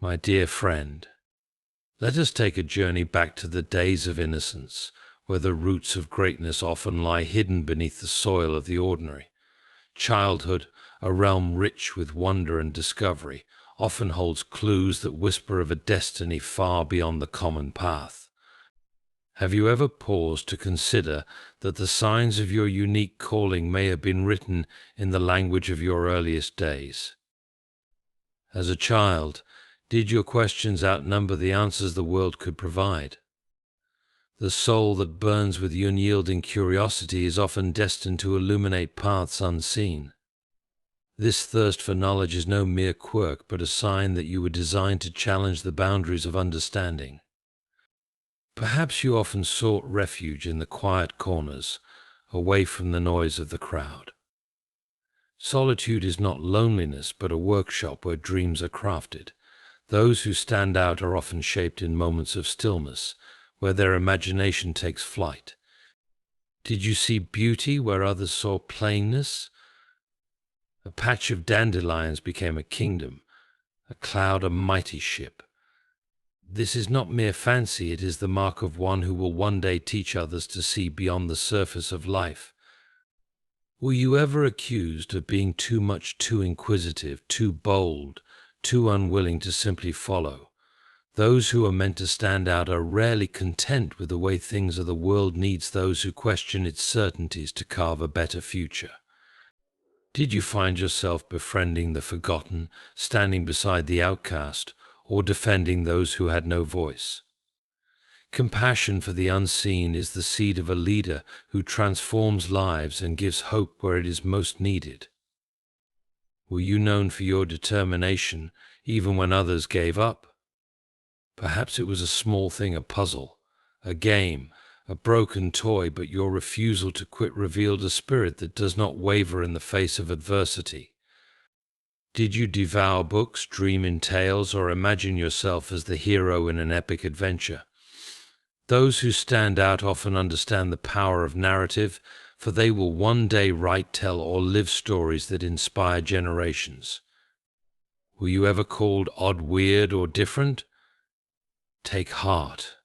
My dear friend, let us take a journey back to the days of innocence, where the roots of greatness often lie hidden beneath the soil of the ordinary. Childhood, a realm rich with wonder and discovery, often holds clues that whisper of a destiny far beyond the common path. Have you ever paused to consider that the signs of your unique calling may have been written in the language of your earliest days? As a child, did your questions outnumber the answers the world could provide? The soul that burns with unyielding curiosity is often destined to illuminate paths unseen. This thirst for knowledge is no mere quirk, but a sign that you were designed to challenge the boundaries of understanding. Perhaps you often sought refuge in the quiet corners, away from the noise of the crowd. Solitude is not loneliness, but a workshop where dreams are crafted. Those who stand out are often shaped in moments of stillness, where their imagination takes flight. Did you see beauty where others saw plainness? A patch of dandelions became a kingdom, a cloud a mighty ship. This is not mere fancy, it is the mark of one who will one day teach others to see beyond the surface of life. Were you ever accused of being too much, too inquisitive, too bold, too unwilling to simply follow? Those who are meant to stand out are rarely content with the way things are. The world needs those who question its certainties to carve a better future. Did you find yourself befriending the forgotten, standing beside the outcast, or defending those who had no voice? Compassion for the unseen is the seed of a leader who transforms lives and gives hope where it is most needed. Were you known for your determination, even when others gave up? Perhaps it was a small thing, a puzzle, a game, a broken toy, but your refusal to quit revealed a spirit that does not waver in the face of adversity. Did you devour books, dream in tales, or imagine yourself as the hero in an epic adventure? Those who stand out often understand the power of narrative, for they will one day write, tell, or live stories that inspire generations. Were you ever called odd, weird, or different? Take heart.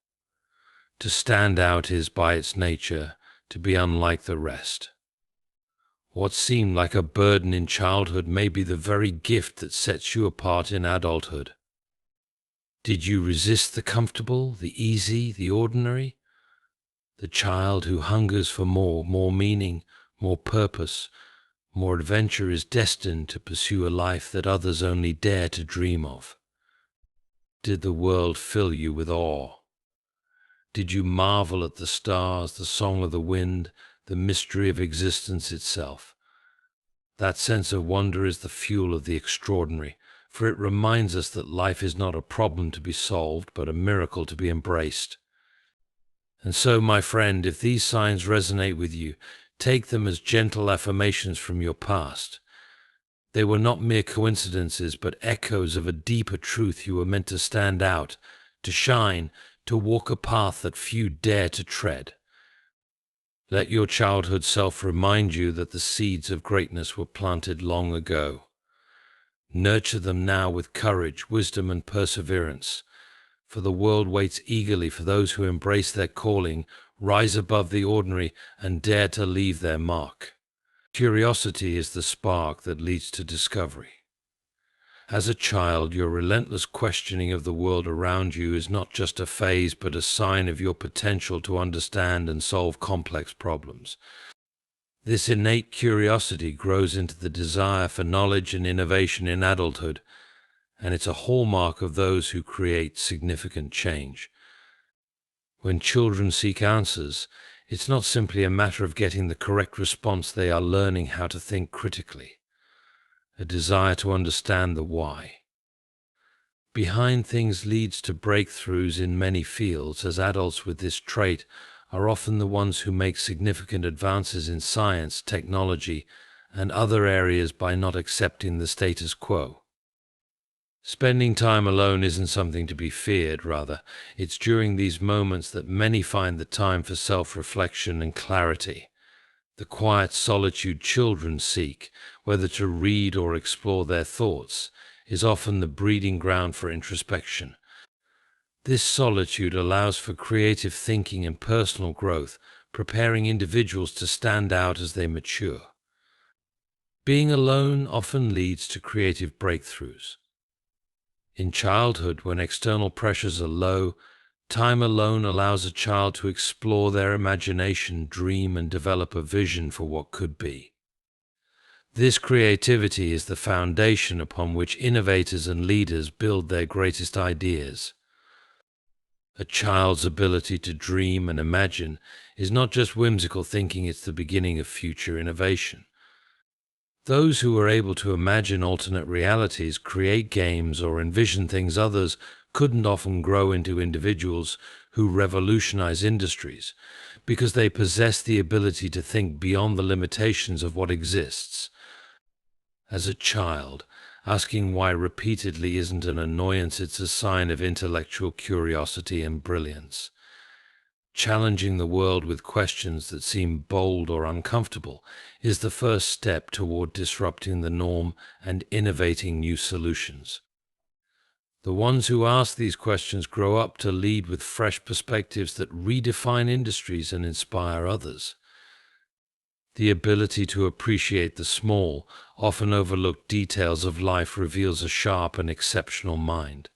To stand out is, by its nature, to be unlike the rest. What seemed like a burden in childhood may be the very gift that sets you apart in adulthood. Did you resist the comfortable, the easy, the ordinary? The child who hungers for more meaning, more purpose, more adventure is destined to pursue a life that others only dare to dream of. Did the world fill you with awe? Did you marvel at the stars, the song of the wind, the mystery of existence itself? That sense of wonder is the fuel of the extraordinary, for it reminds us that life is not a problem to be solved, but a miracle to be embraced. And so, my friend, if these signs resonate with you, take them as gentle affirmations from your past. They were not mere coincidences, but echoes of a deeper truth. You were meant to stand out, to shine, to walk a path that few dare to tread. Let your childhood self remind you that the seeds of greatness were planted long ago. Nurture them now with courage, wisdom, and perseverance, for the world waits eagerly for those who embrace their calling, rise above the ordinary, and dare to leave their mark. Curiosity is the spark that leads to discovery. As a child, your relentless questioning of the world around you is not just a phase, but a sign of your potential to understand and solve complex problems. This innate curiosity grows into the desire for knowledge and innovation in adulthood, and it's a hallmark of those who create significant change. When children seek answers, it's not simply a matter of getting the correct response. They are learning how to think critically, a desire to understand the why. Behind things leads to breakthroughs in many fields, as adults with this trait are often the ones who make significant advances in science, technology, and other areas by not accepting the status quo. Spending time alone isn't something to be feared, rather, it's during these moments that many find the time for self-reflection and clarity. The quiet solitude children seek, whether to read or explore their thoughts, is often the breeding ground for introspection. This solitude allows for creative thinking and personal growth, preparing individuals to stand out as they mature. Being alone often leads to creative breakthroughs. In childhood, when external pressures are low, time alone allows a child to explore their imagination, dream, and develop a vision for what could be. This creativity is the foundation upon which innovators and leaders build their greatest ideas. A child's ability to dream and imagine is not just whimsical thinking, it's the beginning of future innovation. Those who are able to imagine alternate realities, create games, or envision things others couldn't often grow into individuals who revolutionize industries, because they possess the ability to think beyond the limitations of what exists. As a child, asking why repeatedly isn't an annoyance, it's a sign of intellectual curiosity and brilliance. Challenging the world with questions that seem bold or uncomfortable is the first step toward disrupting the norm and innovating new solutions. The ones who ask these questions grow up to lead with fresh perspectives that redefine industries and inspire others. The ability to appreciate the small, often overlooked details of life reveals a sharp and exceptional mind.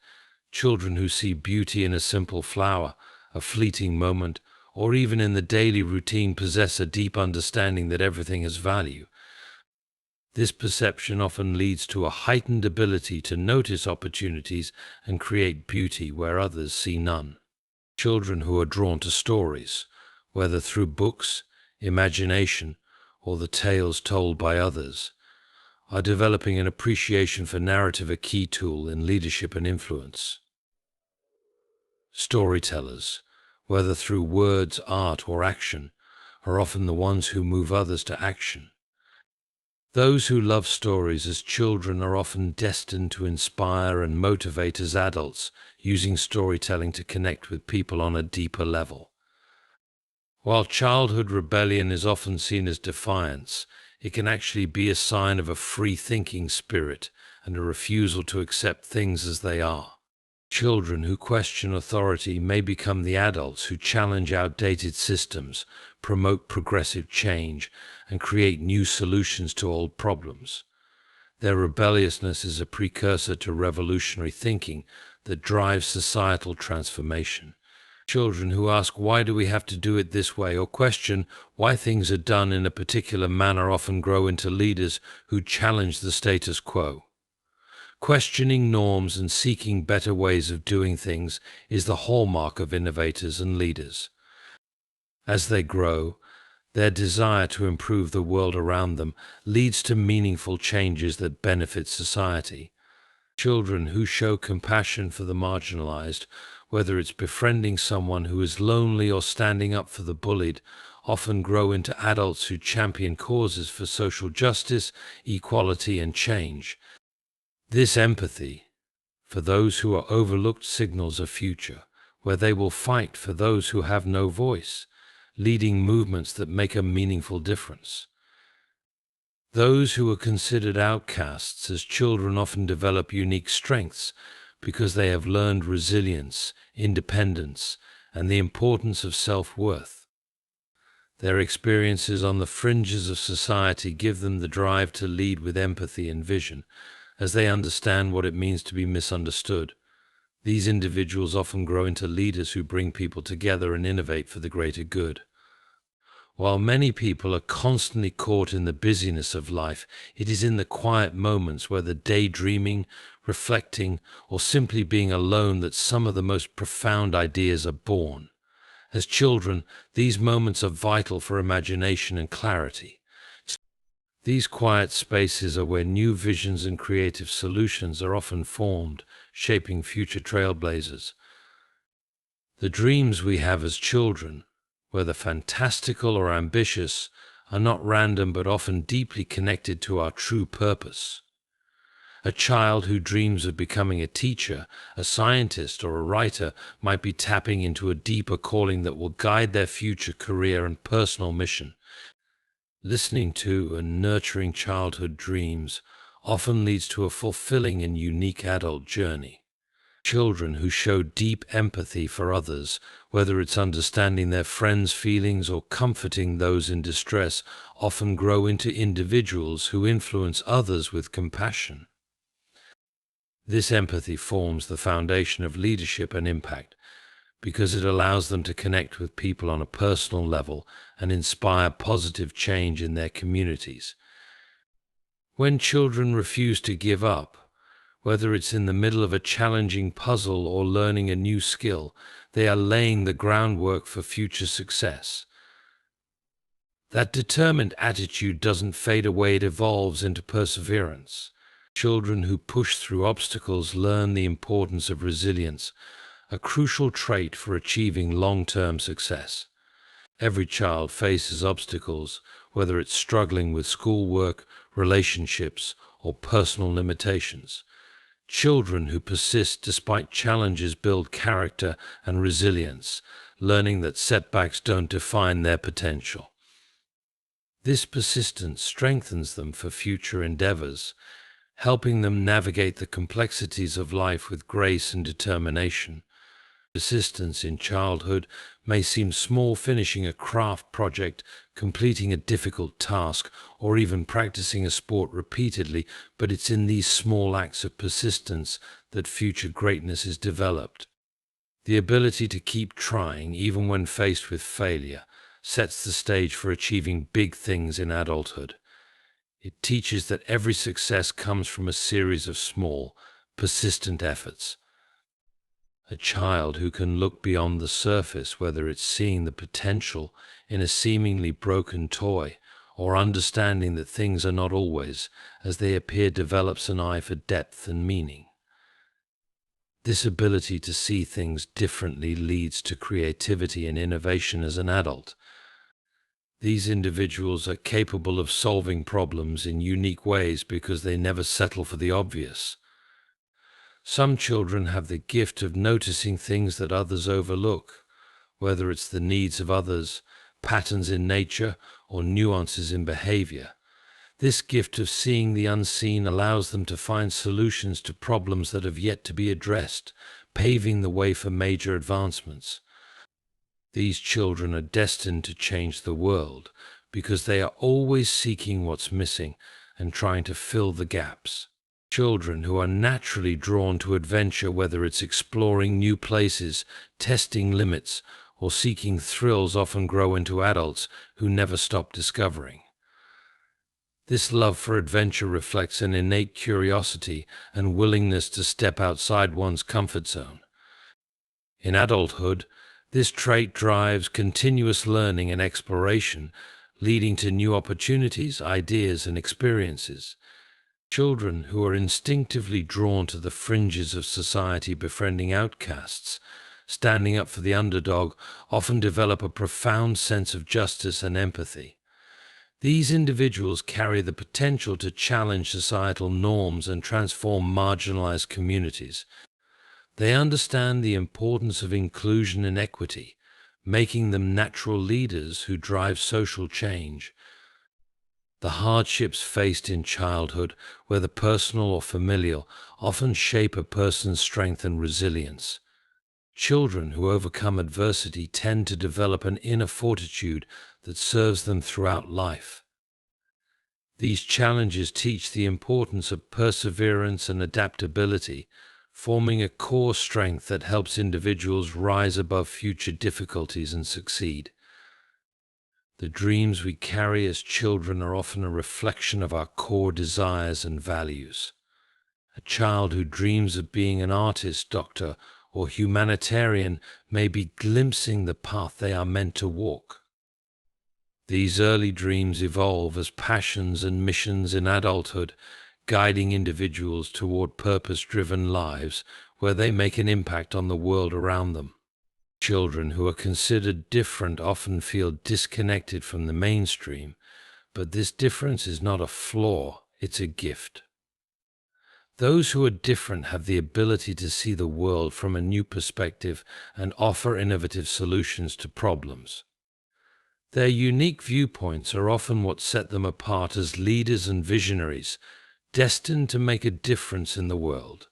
Children who see beauty in a simple flower, a fleeting moment, or even in the daily routine possess a deep understanding that everything has value. This perception often leads to a heightened ability to notice opportunities and create beauty where others see none. Children who are drawn to stories, whether through books, imagination, or the tales told by others, are developing an appreciation for narrative, a key tool in leadership and influence. Storytellers, whether through words, art, or action, are often the ones who move others to action. Those who love stories as children are often destined to inspire and motivate as adults, using storytelling to connect with people on a deeper level. While childhood rebellion is often seen as defiance, it can actually be a sign of a free-thinking spirit and a refusal to accept things as they are. Children who question authority may become the adults who challenge outdated systems, promote progressive change, and create new solutions to old problems. Their rebelliousness is a precursor to revolutionary thinking that drives societal transformation. Children who ask, "Why do we have to do it this way?" or question why things are done in a particular manner often grow into leaders who challenge the status quo. Questioning norms and seeking better ways of doing things is the hallmark of innovators and leaders. As they grow, their desire to improve the world around them leads to meaningful changes that benefit society. Children who show compassion for the marginalized, whether it's befriending someone who is lonely or standing up for the bullied, often grow into adults who champion causes for social justice, equality, and change. This empathy for those who are overlooked signals a future where they will fight for those who have no voice, leading movements that make a meaningful difference. Those who are considered outcasts as children often develop unique strengths because they have learned resilience, independence, and the importance of self-worth. Their experiences on the fringes of society give them the drive to lead with empathy and vision, as they understand what it means to be misunderstood. These individuals often grow into leaders who bring people together and innovate for the greater good. While many people are constantly caught in the busyness of life, it is in the quiet moments, whether daydreaming, reflecting, or simply being alone, that some of the most profound ideas are born. As children, these moments are vital for imagination and clarity. These quiet spaces are where new visions and creative solutions are often formed, shaping future trailblazers. The dreams we have as children, whether fantastical or ambitious, are not random but often deeply connected to our true purpose. A child who dreams of becoming a teacher, a scientist, or a writer might be tapping into a deeper calling that will guide their future career and personal mission. Listening to and nurturing childhood dreams often leads to a fulfilling and unique adult journey. Children who show deep empathy for others, whether it's understanding their friends' feelings or comforting those in distress, often grow into individuals who influence others with compassion. This empathy forms the foundation of leadership and impact, because it allows them to connect with people on a personal level and inspire positive change in their communities. When children refuse to give up, whether it's in the middle of a challenging puzzle or learning a new skill, they are laying the groundwork for future success. That determined attitude doesn't fade away, it evolves into perseverance. Children who push through obstacles learn the importance of resilience, a crucial trait for achieving long-term success. Every child faces obstacles, whether it's struggling with schoolwork, relationships, or personal limitations. Children who persist despite challenges build character and resilience, learning that setbacks don't define their potential. This persistence strengthens them for future endeavors, helping them navigate the complexities of life with grace and determination. Persistence in childhood may seem small, finishing a craft project, completing a difficult task, or even practicing a sport repeatedly, but it's in these small acts of persistence that future greatness is developed. The ability to keep trying, even when faced with failure, sets the stage for achieving big things in adulthood. It teaches that every success comes from a series of small, persistent efforts. A child who can look beyond the surface, whether it's seeing the potential in a seemingly broken toy or understanding that things are not always as they appear, develops an eye for depth and meaning. This ability to see things differently leads to creativity and innovation as an adult. These individuals are capable of solving problems in unique ways because they never settle for the obvious. Some children have the gift of noticing things that others overlook, whether it's the needs of others, patterns in nature, or nuances in behavior. This gift of seeing the unseen allows them to find solutions to problems that have yet to be addressed, paving the way for major advancements. These children are destined to change the world because they are always seeking what's missing and trying to fill the gaps. Children who are naturally drawn to adventure, whether it's exploring new places, testing limits, or seeking thrills, often grow into adults who never stop discovering. This love for adventure reflects an innate curiosity and willingness to step outside one's comfort zone. In adulthood, this trait drives continuous learning and exploration, leading to new opportunities, ideas, and experiences. Children who are instinctively drawn to the fringes of society, befriending outcasts, standing up for the underdog, often develop a profound sense of justice and empathy. These individuals carry the potential to challenge societal norms and transform marginalized communities. They understand the importance of inclusion and equity, making them natural leaders who drive social change. The hardships faced in childhood, whether personal or familial, often shape a person's strength and resilience. Children who overcome adversity tend to develop an inner fortitude that serves them throughout life. These challenges teach the importance of perseverance and adaptability, forming a core strength that helps individuals rise above future difficulties and succeed. The dreams we carry as children are often a reflection of our core desires and values. A child who dreams of being an artist, doctor, or humanitarian may be glimpsing the path they are meant to walk. These early dreams evolve as passions and missions in adulthood, guiding individuals toward purpose-driven lives where they make an impact on the world around them. Children who are considered different often feel disconnected from the mainstream, but this difference is not a flaw, it's a gift. Those who are different have the ability to see the world from a new perspective and offer innovative solutions to problems. Their unique viewpoints are often what set them apart as leaders and visionaries, destined to make a difference in the world.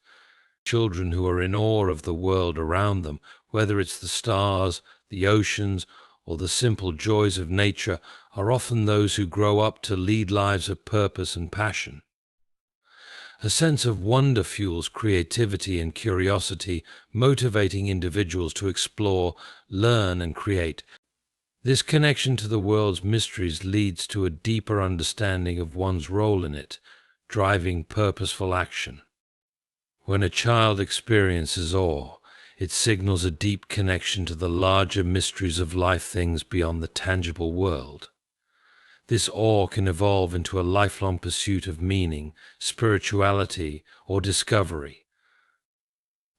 Children who are in awe of the world around them, whether it's the stars, the oceans, or the simple joys of nature, are often those who grow up to lead lives of purpose and passion. A sense of wonder fuels creativity and curiosity, motivating individuals to explore, learn, and create. This connection to the world's mysteries leads to a deeper understanding of one's role in it, driving purposeful action. When a child experiences awe, it signals a deep connection to the larger mysteries of life, things beyond the tangible world. This awe can evolve into a lifelong pursuit of meaning, spirituality, or discovery.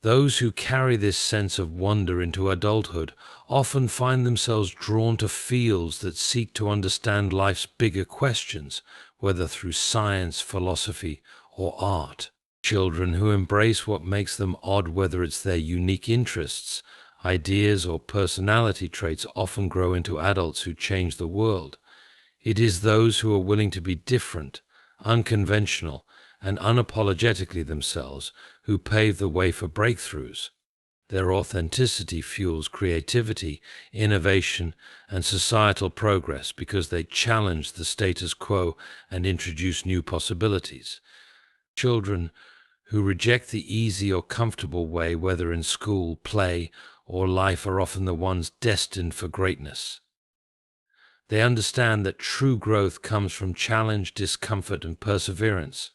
Those who carry this sense of wonder into adulthood often find themselves drawn to fields that seek to understand life's bigger questions, whether through science, philosophy, or art. Children who embrace what makes them odd, whether it's their unique interests, ideas, or personality traits, often grow into adults who change the world. It is those who are willing to be different, unconventional, and unapologetically themselves who pave the way for breakthroughs. Their authenticity fuels creativity, innovation, and societal progress because they challenge the status quo and introduce new possibilities. Children who reject the easy or comfortable way, whether in school, play, or life, are often the ones destined for greatness. They understand that true growth comes from challenge, discomfort, and perseverance.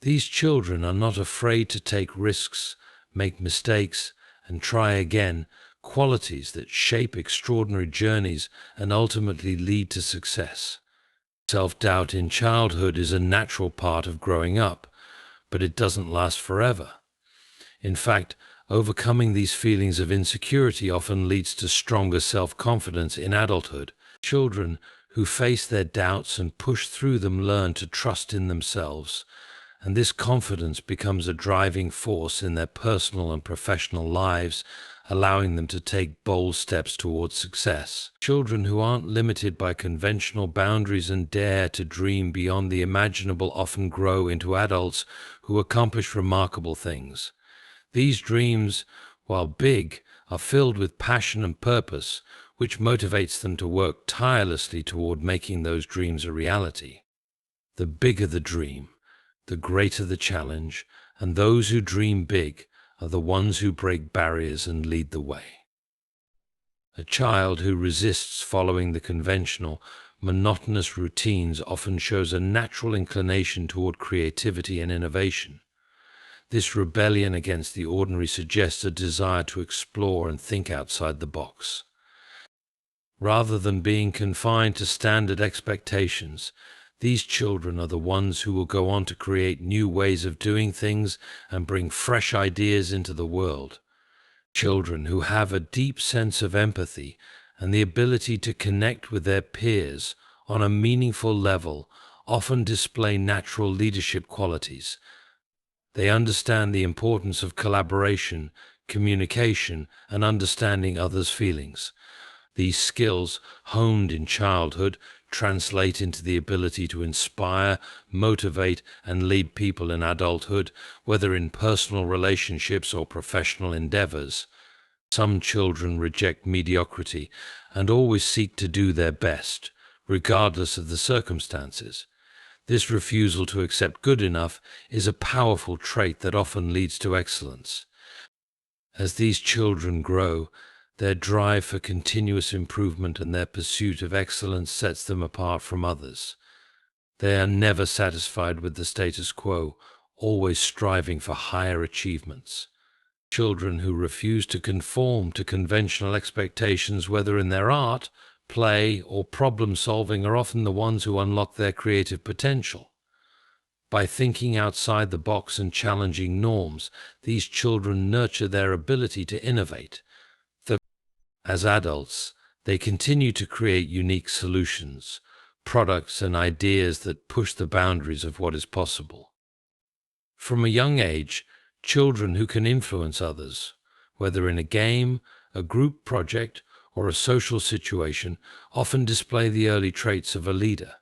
These children are not afraid to take risks, make mistakes, and try again, qualities that shape extraordinary journeys and ultimately lead to success. Self-doubt in childhood is a natural part of growing up, but it doesn't last forever. In fact, overcoming these feelings of insecurity often leads to stronger self-confidence in adulthood. Children who face their doubts and push through them learn to trust in themselves, and this confidence becomes a driving force in their personal and professional lives, allowing them to take bold steps towards success. Children who aren't limited by conventional boundaries and dare to dream beyond the imaginable often grow into adults who accomplish remarkable things. These dreams, while big, are filled with passion and purpose, which motivates them to work tirelessly toward making those dreams a reality. The bigger the dream, the greater the challenge, and those who dream big are the ones who break barriers and lead the way. A child who resists following the conventional, monotonous routines often shows a natural inclination toward creativity and innovation. This rebellion against the ordinary suggests a desire to explore and think outside the box. Rather than being confined to standard expectations, these children are the ones who will go on to create new ways of doing things and bring fresh ideas into the world. Children who have a deep sense of empathy and the ability to connect with their peers on a meaningful level often display natural leadership qualities. They understand the importance of collaboration, communication, and understanding others' feelings. These skills, honed in childhood, translate into the ability to inspire, motivate, and lead people in adulthood, whether in personal relationships or professional endeavors. Some children reject mediocrity and always seek to do their best, regardless of the circumstances. This refusal to accept good enough is a powerful trait that often leads to excellence. As these children grow, their drive for continuous improvement and their pursuit of excellence sets them apart from others. They are never satisfied with the status quo, always striving for higher achievements. Children who refuse to conform to conventional expectations, whether in their art, play, or problem solving, are often the ones who unlock their creative potential. By thinking outside the box and challenging norms, these children nurture their ability to innovate. As adults, they continue to create unique solutions, products, and ideas that push the boundaries of what is possible. From a young age, children who can influence others, whether in a game, a group project, or a social situation, often display the early traits of a leader.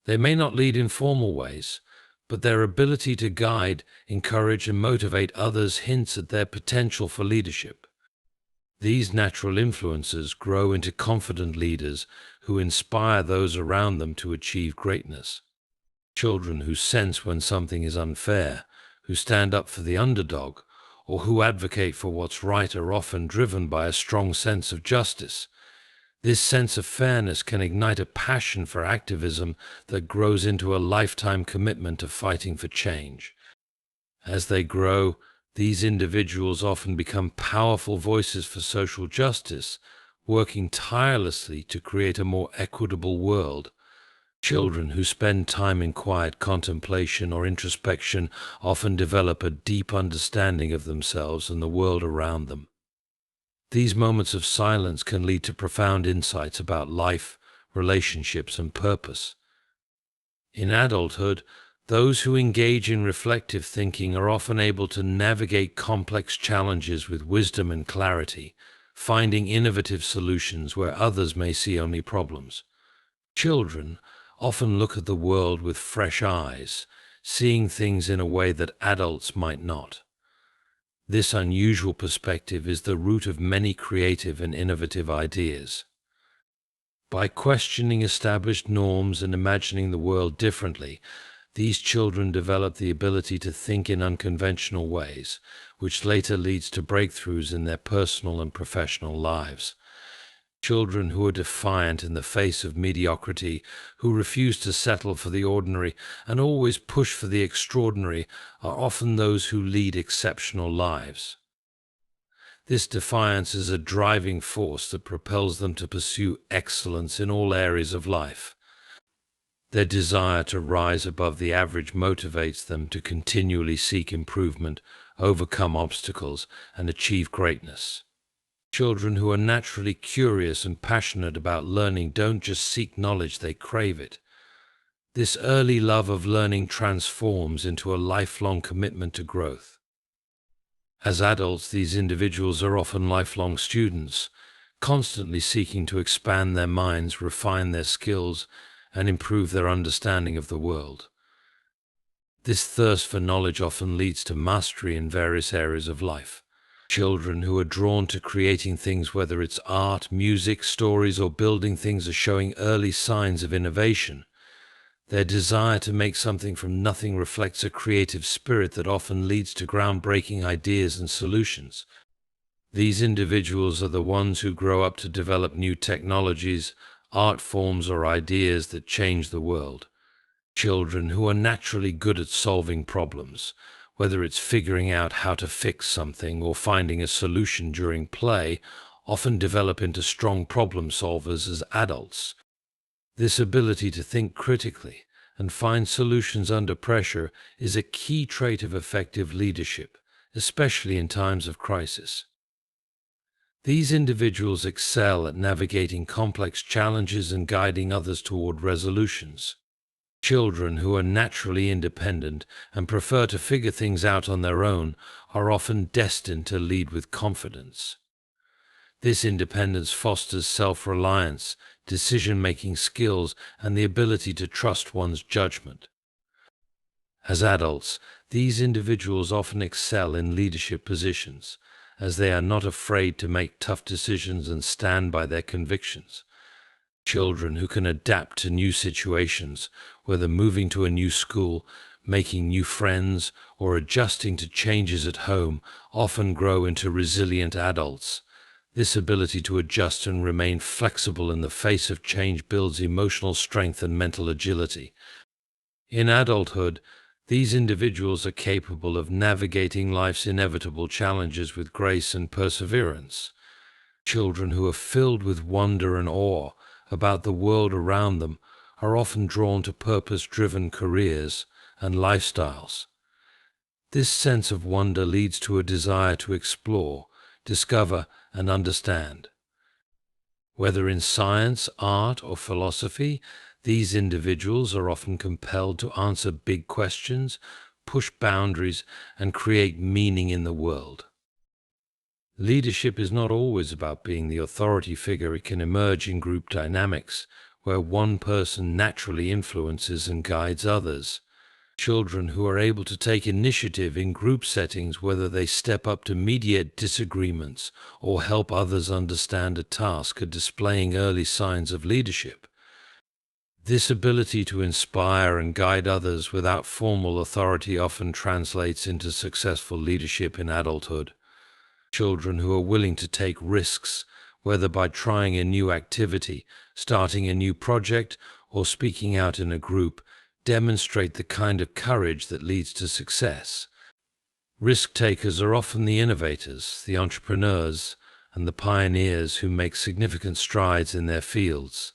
They may not lead in formal ways, but their ability to guide, encourage, and motivate others hints at their potential for leadership. These natural influences grow into confident leaders who inspire those around them to achieve greatness. Children who sense when something is unfair, who stand up for the underdog, or who advocate for what's right are often driven by a strong sense of justice. This sense of fairness can ignite a passion for activism that grows into a lifetime commitment to fighting for change. As they grow, these individuals often become powerful voices for social justice, working tirelessly to create a more equitable world. Children who spend time in quiet contemplation or introspection often develop a deep understanding of themselves and the world around them. These moments of silence can lead to profound insights about life, relationships, and purpose. In adulthood, those who engage in reflective thinking are often able to navigate complex challenges with wisdom and clarity, finding innovative solutions where others may see only problems. Children often look at the world with fresh eyes, seeing things in a way that adults might not. This unusual perspective is the root of many creative and innovative ideas. By questioning established norms and imagining the world differently, these children develop the ability to think in unconventional ways, which later leads to breakthroughs in their personal and professional lives. Children who are defiant in the face of mediocrity, who refuse to settle for the ordinary and always push for the extraordinary, are often those who lead exceptional lives. This defiance is a driving force that propels them to pursue excellence in all areas of life. Their desire to rise above the average motivates them to continually seek improvement, overcome obstacles, and achieve greatness. Children who are naturally curious and passionate about learning don't just seek knowledge, they crave it. This early love of learning transforms into a lifelong commitment to growth. As adults, these individuals are often lifelong students, constantly seeking to expand their minds, refine their skills, and improve their understanding of the world. This thirst for knowledge often leads to mastery in various areas of life. Children who are drawn to creating things, whether it's art, music, stories, or building things, are showing early signs of innovation. Their desire to make something from nothing reflects a creative spirit that often leads to groundbreaking ideas and solutions. These individuals are the ones who grow up to develop new technologies, art forms, or ideas that change the world. Children who are naturally good at solving problems, whether it's figuring out how to fix something or finding a solution during play, often develop into strong problem solvers as adults. This ability to think critically and find solutions under pressure is a key trait of effective leadership, especially in times of crisis. These individuals excel at navigating complex challenges and guiding others toward resolutions. Children who are naturally independent and prefer to figure things out on their own are often destined to lead with confidence. This independence fosters self-reliance, decision-making skills, and the ability to trust one's judgment. As adults, these individuals often excel in leadership positions, as they are not afraid to make tough decisions and stand by their convictions. Children who can adapt to new situations, whether moving to a new school, making new friends, or adjusting to changes at home, often grow into resilient adults. This ability to adjust and remain flexible in the face of change builds emotional strength and mental agility. In adulthood, these individuals are capable of navigating life's inevitable challenges with grace and perseverance. Children who are filled with wonder and awe about the world around them are often drawn to purpose-driven careers and lifestyles. This sense of wonder leads to a desire to explore, discover, and understand. Whether in science, art, or philosophy, these individuals are often compelled to answer big questions, push boundaries, and create meaning in the world. Leadership is not always about being the authority figure. It can emerge in group dynamics, where one person naturally influences and guides others. Children who are able to take initiative in group settings, whether they step up to mediate disagreements or help others understand a task, are displaying early signs of leadership. This ability to inspire and guide others without formal authority often translates into successful leadership in adulthood. Children who are willing to take risks, whether by trying a new activity, starting a new project, or speaking out in a group, demonstrate the kind of courage that leads to success. Risk takers are often the innovators, the entrepreneurs, and the pioneers who make significant strides in their fields.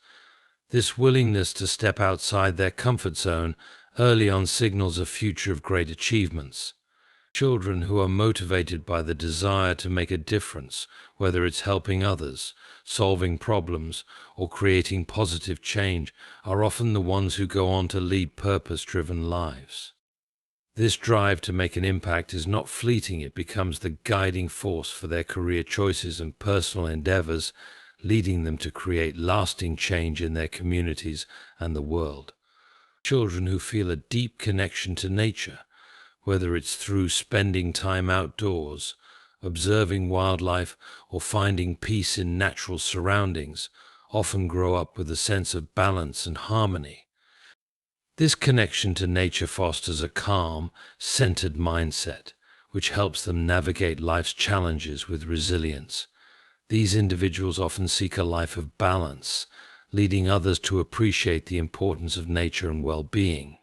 This willingness to step outside their comfort zone early on signals a future of great achievements. Children who are motivated by the desire to make a difference, whether it's helping others, solving problems, or creating positive change, are often the ones who go on to lead purpose-driven lives. This drive to make an impact is not fleeting. It becomes the guiding force for their career choices and personal endeavors, leading them to create lasting change in their communities and the world. Children who feel a deep connection to nature, whether it's through spending time outdoors, observing wildlife, or finding peace in natural surroundings, often grow up with a sense of balance and harmony. This connection to nature fosters a calm, centered mindset, which helps them navigate life's challenges with resilience. These individuals often seek a life of balance, leading others to appreciate the importance of nature and well-being.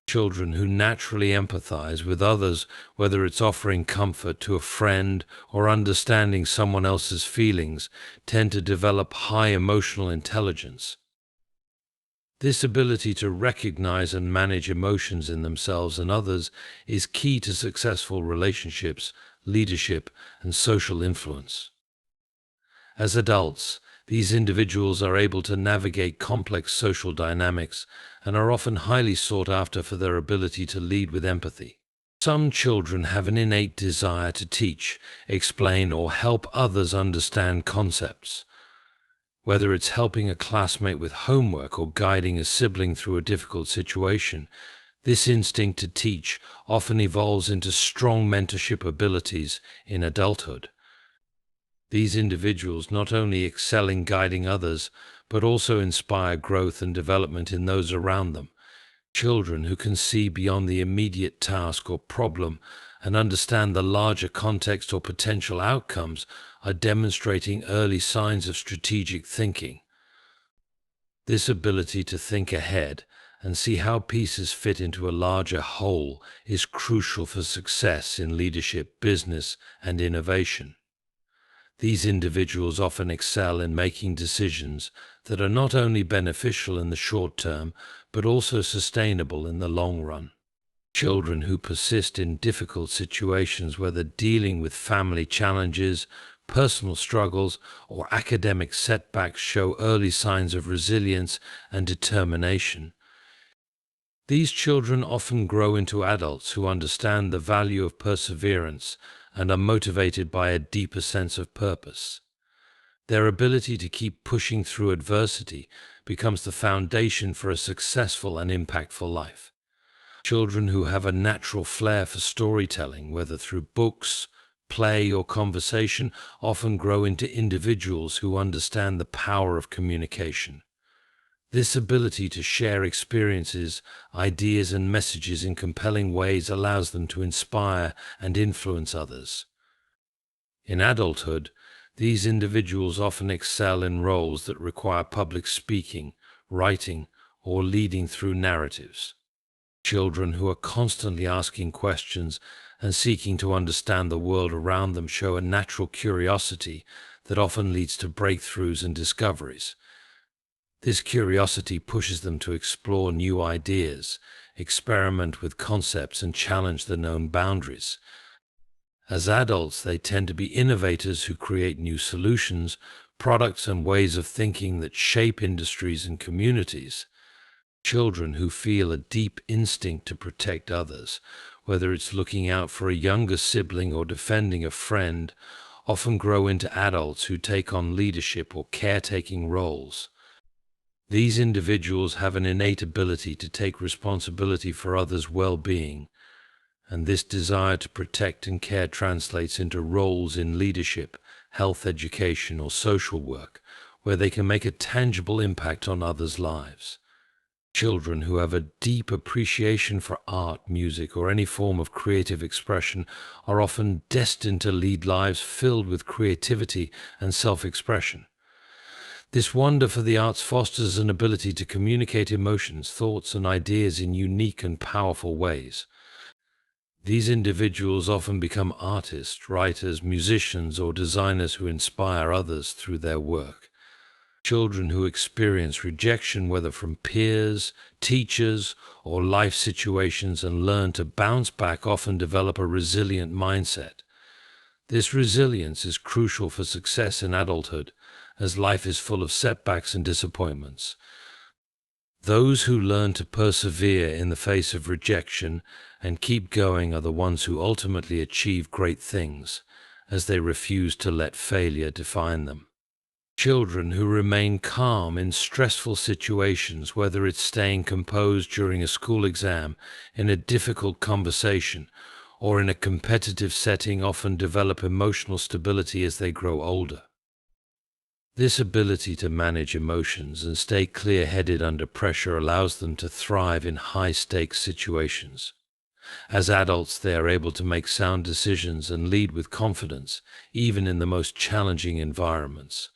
Children who naturally empathize with others, whether it's offering comfort to a friend or understanding someone else's feelings, tend to develop high emotional intelligence. This ability to recognize and manage emotions in themselves and others is key to successful relationships, leadership, and social influence. As adults, these individuals are able to navigate complex social dynamics and are often highly sought after for their ability to lead with empathy. Some children have an innate desire to teach, explain, or help others understand concepts. Whether it's helping a classmate with homework or guiding a sibling through a difficult situation, this instinct to teach often evolves into strong mentorship abilities in adulthood. These individuals not only excel in guiding others, but also inspire growth and development in those around them. Children who can see beyond the immediate task or problem and understand the larger context or potential outcomes are demonstrating early signs of strategic thinking. This ability to think ahead and see how pieces fit into a larger whole is crucial for success in leadership, business, and innovation. These individuals often excel in making decisions that are not only beneficial in the short term, but also sustainable in the long run. Children who persist in difficult situations, whether dealing with family challenges, personal struggles, or academic setbacks, show early signs of resilience and determination. These children often grow into adults who understand the value of perseverance and are motivated by a deeper sense of purpose. Their ability to keep pushing through adversity becomes the foundation for a successful and impactful life. Children who have a natural flair for storytelling, whether through books, play, or conversation, often grow into individuals who understand the power of communication. This ability to share experiences, ideas, and messages in compelling ways allows them to inspire and influence others. In adulthood, these individuals often excel in roles that require public speaking, writing, or leading through narratives. Children who are constantly asking questions and seeking to understand the world around them show a natural curiosity that often leads to breakthroughs and discoveries. This curiosity pushes them to explore new ideas, experiment with concepts, and challenge the known boundaries. As adults, they tend to be innovators who create new solutions, products, and ways of thinking that shape industries and communities. Children who feel a deep instinct to protect others, whether it's looking out for a younger sibling or defending a friend, often grow into adults who take on leadership or caretaking roles. These individuals have an innate ability to take responsibility for others' well-being, and this desire to protect and care translates into roles in leadership, health education, or social work, where they can make a tangible impact on others' lives. Children who have a deep appreciation for art, music, or any form of creative expression are often destined to lead lives filled with creativity and self-expression. This wonder for the arts fosters an ability to communicate emotions, thoughts, and ideas in unique and powerful ways. These individuals often become artists, writers, musicians, or designers who inspire others through their work. Children who experience rejection, whether from peers, teachers, or life situations, and learn to bounce back, often develop a resilient mindset. This resilience is crucial for success in adulthood, as life is full of setbacks and disappointments. Those who learn to persevere in the face of rejection and keep going are the ones who ultimately achieve great things, as they refuse to let failure define them. Children who remain calm in stressful situations, whether it's staying composed during a school exam, in a difficult conversation, or in a competitive setting, often develop emotional stability as they grow older. This ability to manage emotions and stay clear-headed under pressure allows them to thrive in high-stakes situations. As adults, they are able to make sound decisions and lead with confidence, even in the most challenging environments.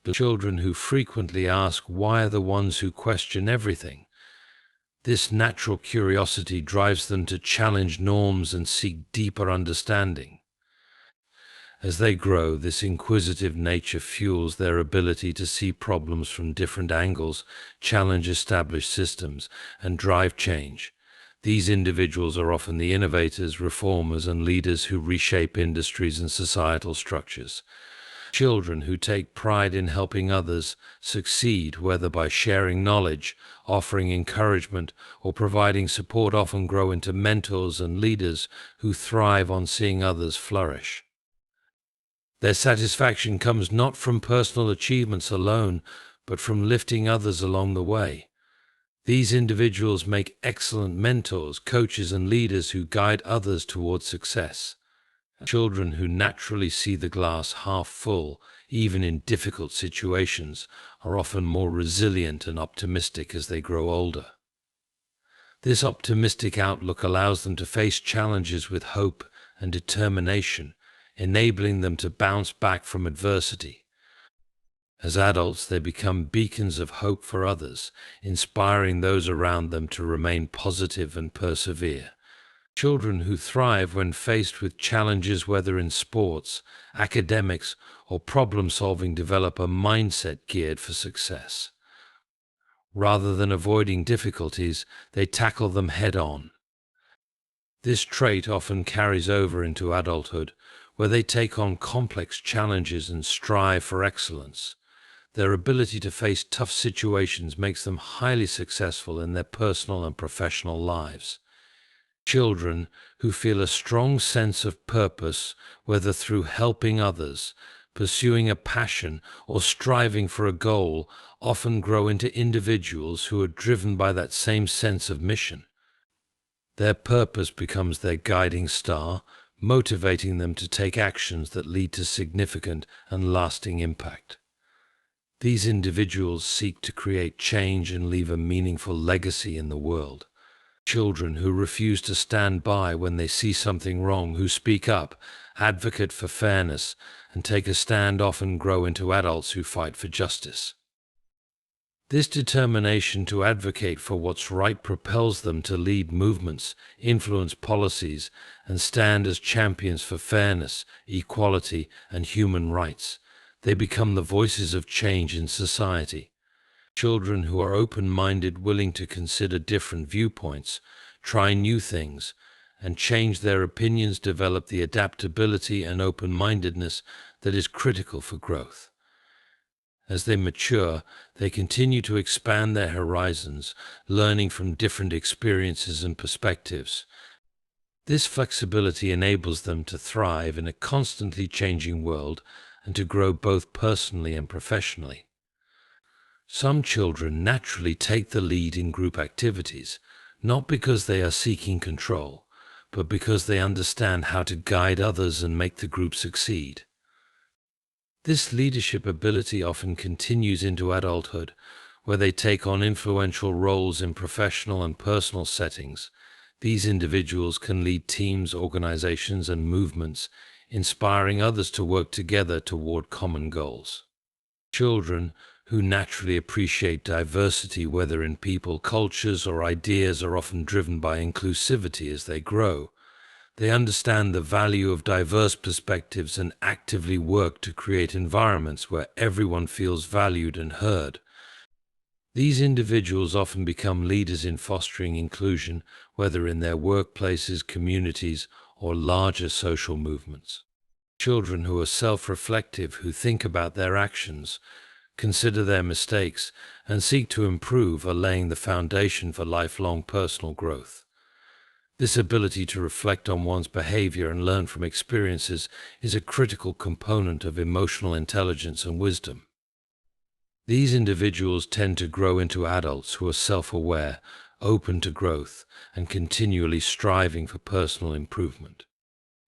But children who frequently ask why are the ones who question everything. This natural curiosity drives them to challenge norms and seek deeper understanding. As they grow, this inquisitive nature fuels their ability to see problems from different angles, challenge established systems, and drive change. These individuals are often the innovators, reformers, and leaders who reshape industries and societal structures. Children who take pride in helping others succeed, whether by sharing knowledge, offering encouragement, or providing support, often grow into mentors and leaders who thrive on seeing others flourish. Their satisfaction comes not from personal achievements alone, but from lifting others along the way. These individuals make excellent mentors, coaches, and leaders who guide others towards success. Children who naturally see the glass half full, even in difficult situations, are often more resilient and optimistic as they grow older. This optimistic outlook allows them to face challenges with hope and determination, enabling them to bounce back from adversity. As adults, they become beacons of hope for others, inspiring those around them to remain positive and persevere. Children who thrive when faced with challenges, whether in sports, academics, or problem-solving, develop a mindset geared for success. Rather than avoiding difficulties, they tackle them head-on. This trait often carries over into adulthood, where they take on complex challenges and strive for excellence. Their ability to face tough situations makes them highly successful in their personal and professional lives. Children who feel a strong sense of purpose, whether through helping others, pursuing a passion, or striving for a goal, often grow into individuals who are driven by that same sense of mission. Their purpose becomes their guiding star, motivating them to take actions that lead to significant and lasting impact. These individuals seek to create change and leave a meaningful legacy in the world. Children who refuse to stand by when they see something wrong, who speak up, advocate for fairness, and take a stand, often grow into adults who fight for justice. This determination to advocate for what's right propels them to lead movements, influence policies, and stand as champions for fairness, equality, and human rights. They become the voices of change in society. Children who are open-minded, willing to consider different viewpoints, try new things, and change their opinions, develop the adaptability and open-mindedness that is critical for growth. As they mature, they continue to expand their horizons, learning from different experiences and perspectives. This flexibility enables them to thrive in a constantly changing world and to grow both personally and professionally. Some children naturally take the lead in group activities, not because they are seeking control, but because they understand how to guide others and make the group succeed. This leadership ability often continues into adulthood, where they take on influential roles in professional and personal settings. These individuals can lead teams, organizations, and movements, inspiring others to work together toward common goals. Children who naturally appreciate diversity, whether in people, cultures, or ideas, are often driven by inclusivity as they grow. They understand the value of diverse perspectives and actively work to create environments where everyone feels valued and heard. These individuals often become leaders in fostering inclusion, whether in their workplaces, communities, or larger social movements. Children who are self-reflective, who think about their actions, consider their mistakes, and seek to improve, are laying the foundation for lifelong personal growth. This ability to reflect on one's behavior and learn from experiences is a critical component of emotional intelligence and wisdom. These individuals tend to grow into adults who are self-aware, open to growth, and continually striving for personal improvement.